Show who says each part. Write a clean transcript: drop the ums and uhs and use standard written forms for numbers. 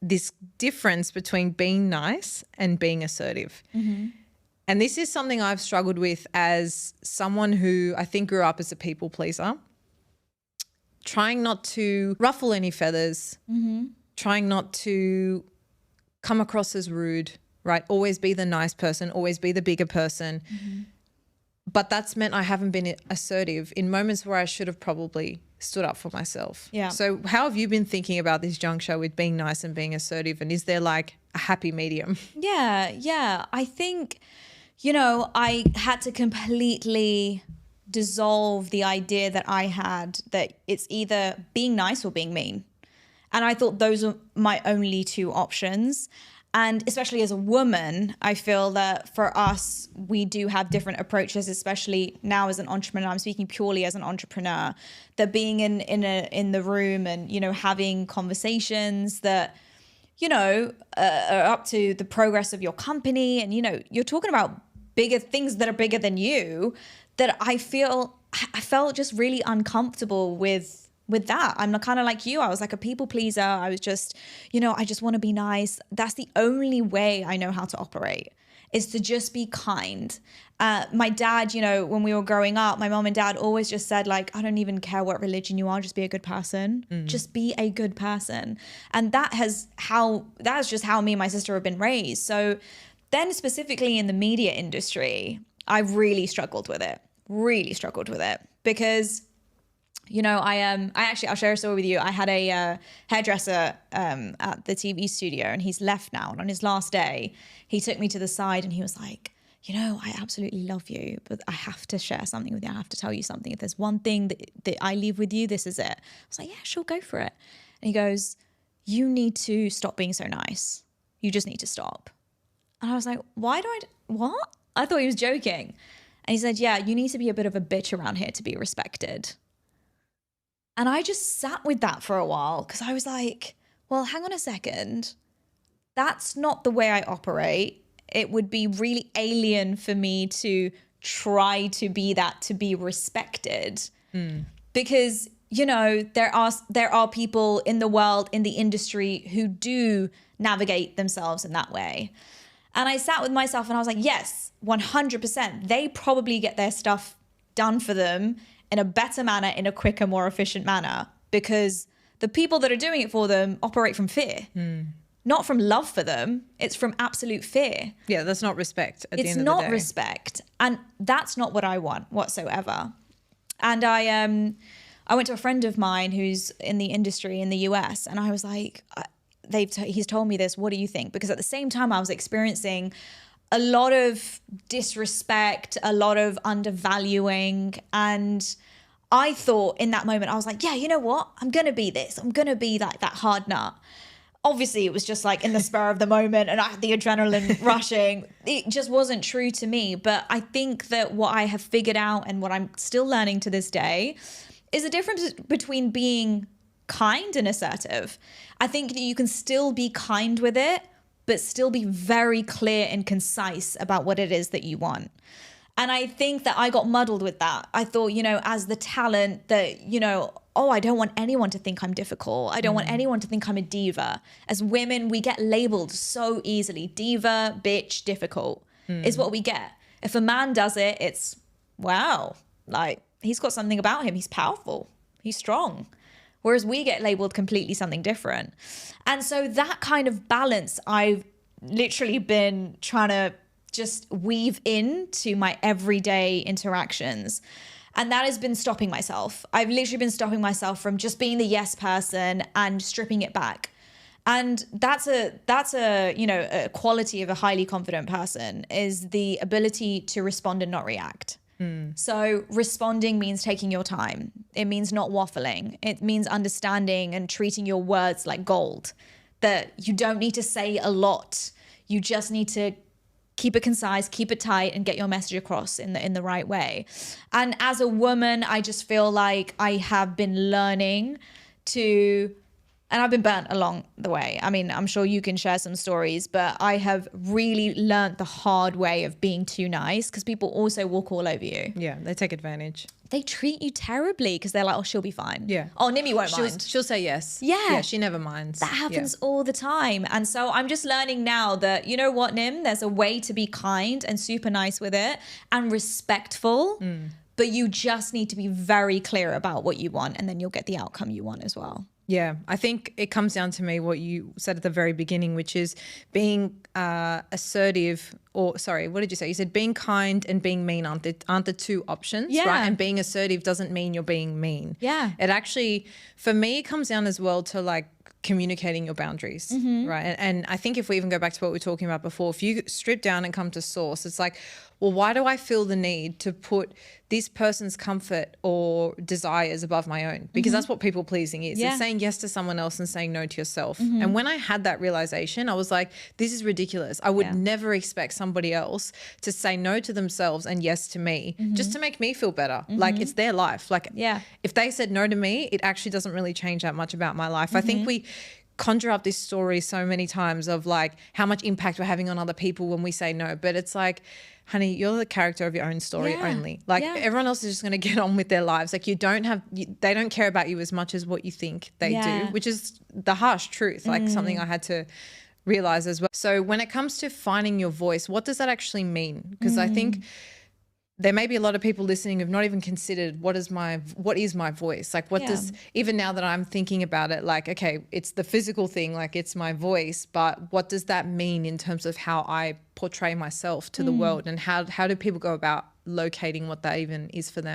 Speaker 1: this difference between being nice and being assertive. And this is something I've struggled with as someone who I think grew up as a people pleaser, trying not to ruffle any feathers, trying not to come across as rude, right? Always be the nice person, always be the bigger person. But that's meant I haven't been assertive in moments where I should have probably stood up for myself.
Speaker 2: Yeah.
Speaker 1: So how have you been thinking about this juncture with being nice and being assertive? And is there like a happy medium?
Speaker 2: Yeah. I think, I had to completely dissolve the idea that I had that it's either being nice or being mean. And I thought those are my only two options. And especially as a woman, I feel that for us, we do have different approaches, especially now as an entrepreneur. I'm speaking purely as an entrepreneur, that being in the room and, having conversations that, are up to the progress of your company. And, you're talking about bigger things that are bigger than you, that I felt just really uncomfortable with that. I'm kind of like you. I was like a people pleaser. I was just, I just want to be nice. That's the only way I know how to operate, is to just be kind. My dad, when we were growing up, my mom and dad always just said, like, I don't even care what religion you are, just be a good person. Just be a good person. And that is just how me and my sister have been raised. So then specifically in the media industry, I really struggled with it because I'll share a story with you. I had a hairdresser at the TV studio, and he's left now. And on his last day, he took me to the side and he was like, I absolutely love you, but I have to share something with you. I have to tell you something. If there's one thing that I leave with you, this is it. I was like, yeah, sure, go for it. And he goes, you need to stop being so nice. You just need to stop. And I was like, what? I thought he was joking. And he said, yeah, you need to be a bit of a bitch around here to be respected. And I just sat with that for a while because I was like, well, hang on a second. That's not the way I operate. It would be really alien for me to try to be that, to be respected. Because, there are people in the world, in the industry, who do navigate themselves in that way. And I sat with myself and I was like, yes, 100%. They probably get their stuff done for them in a better manner, in a quicker, more efficient manner, because the people that are doing it for them operate from fear, not from love for them. It's from absolute fear.
Speaker 1: Yeah, that's not respect at the end of the day.
Speaker 2: It's not respect. And that's not what I want whatsoever. And I went to a friend of mine who's in the industry in the US, and I was like, he's told me this, what do you think? Because at the same time I was experiencing a lot of disrespect, a lot of undervaluing. And I thought in that moment, I was like, yeah, you know what? I'm going to be this. I'm going to be like that hard nut. Obviously, it was just like in the spur of the moment and I had the adrenaline rushing. It just wasn't true to me. But I think that what I have figured out and what I'm still learning to this day is the difference between being kind and assertive. I think that you can still be kind with it, but still be very clear and concise about what it is that you want. And I think that I got muddled with that. I thought, as the talent that, I don't want anyone to think I'm difficult. I don't want anyone to think I'm a diva. As women, we get labeled so easily. Diva, bitch, difficult is what we get. If a man does it, it's, wow, like he's got something about him. He's powerful. He's strong. Whereas we get labeled completely something different. And so that kind of balance I've literally been trying to just weave into my everyday interactions. And that has been stopping myself. I've literally been stopping myself from just being the yes person and stripping it back. And that's a quality of a highly confident person, is the ability to respond and not react. So responding means taking your time. It means not waffling. It means understanding and treating your words like gold, that you don't need to say a lot. You just need to keep it concise, keep it tight, and get your message across in the right way. And as a woman, I just feel like I have been learning to And I've been burnt along the way. I mean, I'm sure you can share some stories, but I have really learnt the hard way of being too nice, because people also walk all over you.
Speaker 1: Yeah, they take advantage.
Speaker 2: They treat you terribly because they're like, oh, she'll be fine.
Speaker 1: Yeah.
Speaker 2: Oh, Nimi won't mind.
Speaker 1: She'll say yes.
Speaker 2: Yeah.
Speaker 1: Yeah, she never minds.
Speaker 2: That happens all the time. And so I'm just learning now that, you know what, Nim, there's a way to be kind and super nice with it and respectful, but you just need to be very clear about what you want, and then you'll get the outcome you want as well.
Speaker 1: Yeah, I think it comes down to me what you said at the very beginning, which is being assertive, or sorry, what did you say? You said being kind and being mean aren't the two options,
Speaker 2: Yeah.
Speaker 1: right? And being assertive doesn't mean you're being mean.
Speaker 2: Yeah.
Speaker 1: It actually, for me, it comes down as well to like communicating your boundaries, right? And I think if we even go back to what we were talking about before, if you strip down and come to source, it's like, well, why do I feel the need to put this person's comfort or desires above my own? Because that's what people pleasing is.
Speaker 2: Yeah.
Speaker 1: It's saying yes to someone else and saying no to yourself. And when I had that realization, I was like, this is ridiculous. I would never expect somebody else to say no to themselves and yes to me just to make me feel better. Like, it's their life. Like, if they said no to me, it actually doesn't really change that much about my life. I think we conjure up this story so many times of like how much impact we're having on other people when we say no, but it's like, honey, you're the character of your own story only. Like, everyone else is just going to get on with their lives. Like, they don't care about you as much as what you think they do, which is the harsh truth, like something I had to realize as well. So when it comes to finding your voice, what does that actually mean? Because I think there may be a lot of people listening who've not even considered what is my voice? Like, what does, even now that I'm thinking about it, like, okay, it's the physical thing, like it's my voice, but what does that mean in terms of how I portray myself to the world, and how do people go about locating what that even is for them?